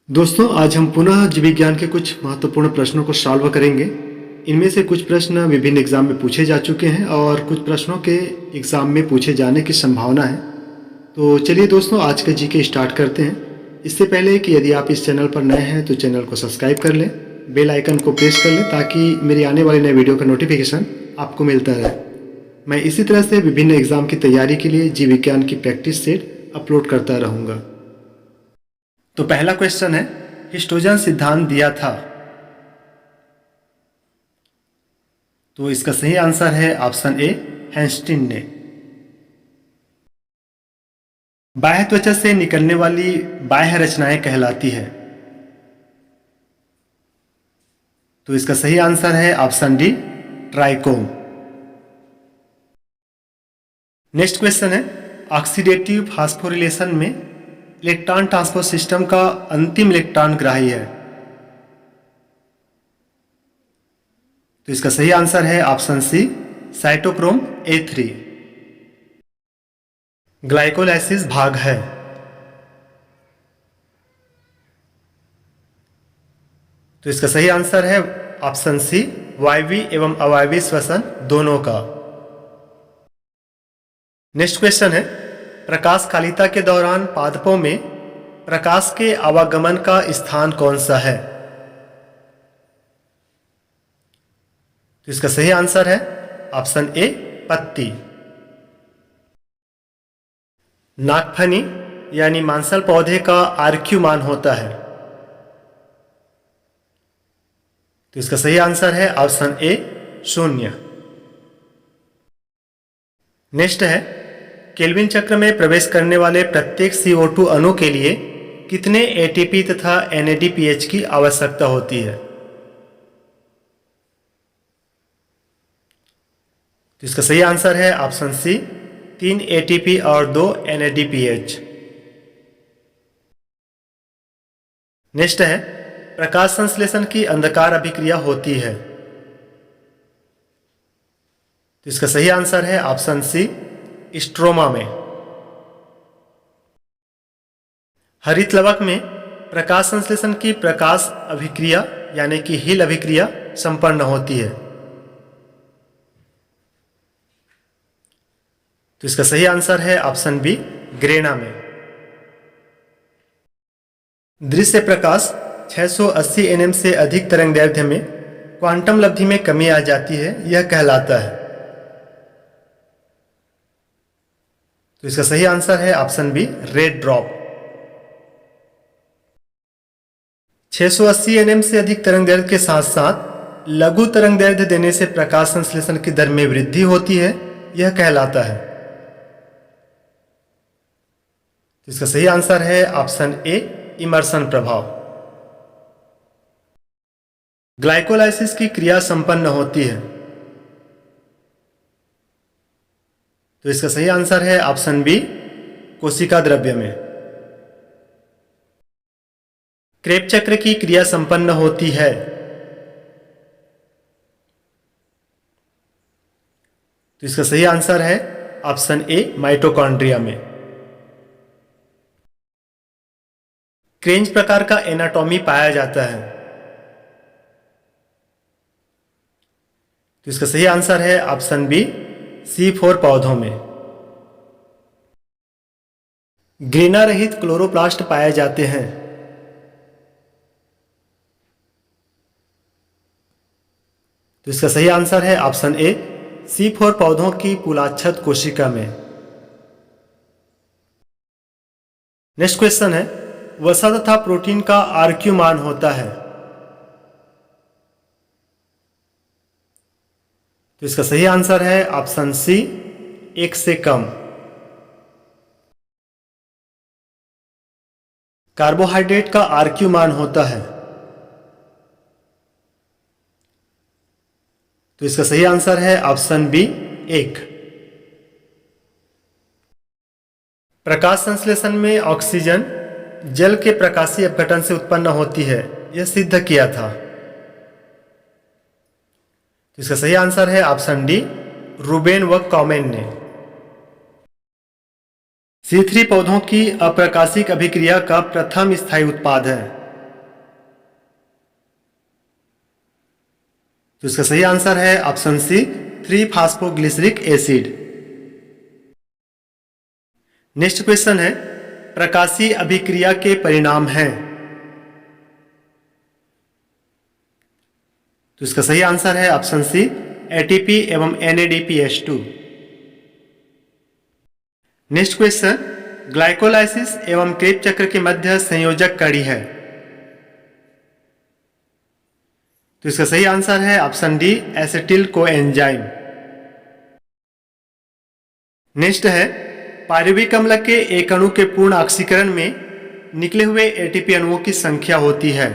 दोस्तों, आज हम पुनः जीव विज्ञान के कुछ महत्वपूर्ण प्रश्नों को सॉल्व करेंगे। इनमें से कुछ प्रश्न विभिन्न एग्जाम में पूछे जा चुके हैं और कुछ प्रश्नों के एग्जाम में पूछे जाने की संभावना है। तो चलिए दोस्तों, आज का जीके स्टार्ट करते हैं। इससे पहले कि यदि आप इस चैनल पर नए हैं तो चैनल को सब्सक्राइब कर लें, बेल आइकन को प्रेस कर लें ताकि मेरी आने वाली नए वीडियो का नोटिफिकेशन आपको मिलता रहे। मैं इसी तरह से विभिन्न एग्जाम की तैयारी के लिए जीव विज्ञान की प्रैक्टिस सेट अपलोड करता रहूँगा। तो पहला क्वेश्चन है, हिस्टोजन सिद्धांत दिया था। तो इसका सही आंसर है ऑप्शन ए, हैंस्टीन ने। बाह्य त्वचा से निकलने वाली बाह्य रचनाएं कहलाती है। तो इसका सही आंसर है option D, trichome. Next question है, ऑक्सीडेटिव फास्फोरिलेशन में इलेक्ट्रॉन ट्रांसपोर्ट सिस्टम का अंतिम इलेक्ट्रॉन ग्राही है। तो इसका सही आंसर है ऑप्शन सी, साइटोक्रोम A3। ग्लाइकोलाइसिस भाग है। तो इसका सही आंसर है ऑप्शन सी, वायवीय एवं अवायवीय श्वसन दोनों का। नेक्स्ट क्वेश्चन है, प्रकाशकालिता के दौरान पादपों में प्रकाश के आवागमन का स्थान कौन सा है? तो इसका सही आंसर है ऑप्शन ए, पत्ती। नागफनी यानी मांसल पौधे का आरक्यू मान होता है। तो इसका सही आंसर है ऑप्शन ए, 0। नेक्स्ट है, केल्विन चक्र में प्रवेश करने वाले प्रत्येक CO2 अणु के लिए कितने ATP तथा NADPH की आवश्यकता होती है? तो इसका सही आंसर है ऑप्शन सी, 3 ATP और 2 NADPH। नेक्स्ट है, प्रकाश संश्लेषण की अंधकार अभिक्रिया होती है। तो इसका सही आंसर है ऑप्शन सी, स्ट्रोमा में। हरित लवक में प्रकाश संश्लेषण की प्रकाश अभिक्रिया यानी कि हिल अभिक्रिया संपन्न होती है। तो इसका सही आंसर है ऑप्शन बी, ग्रेना में। दृश्य प्रकाश 680 nm से अधिक तरंगदैर्घ्य में क्वांटम लब्धि में कमी आ जाती है, यह कहलाता है। तो इसका सही आंसर है option B, red drop. 680 nm से अधिक तरंगदैर्घ्य के साथ साथ लघु तरंगदैर्घ्य देने से प्रकाश संश्लेषण की दर में वृद्धि होती है, यह कहलाता है। तो इसका सही आंसर है ऑप्शन ए, इमर्सन प्रभाव। ग्लाइकोलाइसिस की क्रिया संपन्न होती है। तो इसका सही आंसर है ऑप्शन बी, कोशिका द्रव्य में। क्रेब चक्र की क्रिया संपन्न होती है। तो इसका सही आंसर है ऑप्शन ए, माइटोकॉन्ड्रिया में। क्रेंच प्रकार का एनाटॉमी पाया जाता है। तो इसका सही आंसर है ऑप्शन बी, C4 पौधों में। ग्रेना रहित क्लोरोप्लास्ट पाए जाते हैं। तो इसका सही आंसर है ऑप्शन ए, C4 पौधों की पुलाच्छद कोशिका में। नेक्स्ट क्वेश्चन है, वसा तथा प्रोटीन का आरक्यू मान होता है। तो इसका सही आंसर है ऑप्शन सी, 1 से कम। कार्बोहाइड्रेट का आरक्यू मान होता है। तो इसका सही आंसर है ऑप्शन बी, 1। प्रकाश संश्लेषण में ऑक्सीजन जल के प्रकाशीय अपघटन से उत्पन्न होती है, यह सिद्ध किया था। तो इसका सही आंसर है ऑप्शन डी, रूबेन व कॉमेन ने। C3 पौधों की अप्रकाशिक अभिक्रिया का प्रथम स्थायी उत्पाद है। तो इसका सही आंसर है option C 3 phosphoglyceric acid. Next question है प्रकाशीय अभिक्रिया के परिणाम हैं। तो इसका सही आंसर है ऑप्शन सी एटीपी एवं NADPH2। नेक्स्ट क्वेश्चन ग्लाइकोलाइसिस एवं क्रेब चक्र के मध्य संयोजक कड़ी है। तो इसका सही आंसर है option D acetyl coenzyme. Next है पायरुविक अम्ल के एक अणु के पूर्ण ऑक्सीकरण में निकले हुए एटीपी अणुओं की संख्या होती है।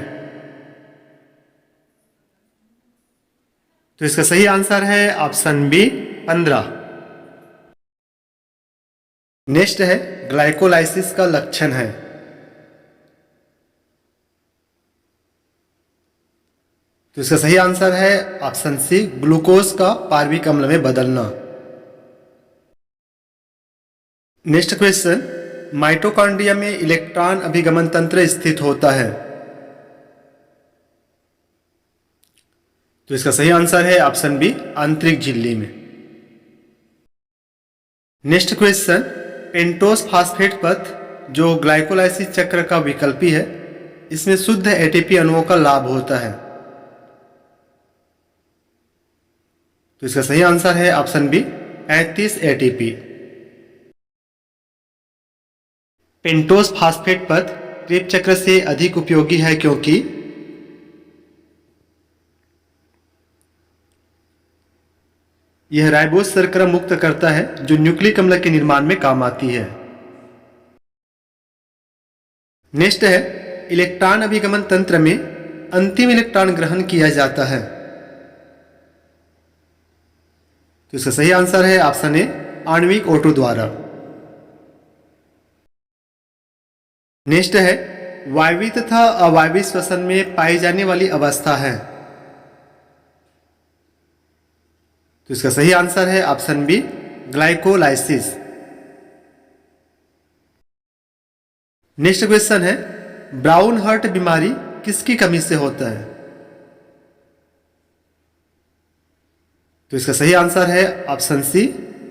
तो इसका सही आंसर है ऑप्शन बी 15। नेक्स्ट है ग्लाइकोलाइसिस का लक्षण है। तो इसका सही आंसर है ऑप्शन सी ग्लूकोज का पायरुविक अम्ल में बदलना। नेक्स्ट क्वेश्चन माइटोकॉन्ड्रिया में इलेक्ट्रॉन अभिगमन तंत्र स्थित होता है। तो इसका सही आंसर है ऑप्शन बी आंतरिक झिल्ली में। नेक्स्ट क्वेश्चन पेंटोस फास्फेट पथ जो ग्लाइकोलाइसिस चक्र का विकल्पी है, इसमें शुद्ध एटीपी अणुओं का लाभ होता है। तो इसका सही आंसर है option B 35 ATP. Pentose phosphate पथ क्रेब चक्र से अधिक उपयोगी है क्योंकि यह राइबोज शर्करा मुक्त करता है जो न्यूक्लिक अम्ल के निर्माण में काम आती है। नेक्स्ट है इलेक्ट्रॉन अभिगमन तंत्र में अंतिम इलेक्ट्रॉन ग्रहण किया जाता है। तो इसका सही आंसर है ऑप्शन ए आणविक O2 द्वारा। नेक्स्ट है वायवीय तथा अवायवीय श्वसन में पाई जाने वाली अवस्था है। तो इसका सही आंसर है option B glycolysis. Next question है ब्राउन हार्ट बीमारी किसकी कमी से होता है। तो इसका सही आंसर है option C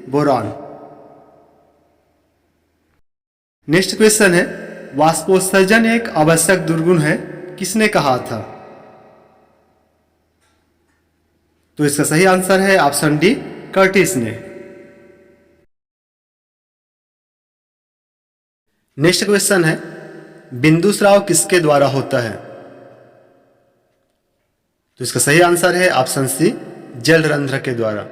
boron. Next question है वाष्पोत्सर्जन एक आवश्यक दुर्गुण है, किसने कहा था। तो इसका सही आंसर है ऑप्शन डी कर्टिस ने। नेक्स्ट क्वेश्चन है बिंदु स्राव किसके द्वारा होता है। तो इसका सही आंसर है ऑप्शन सी जल रंध्र के द्वारा।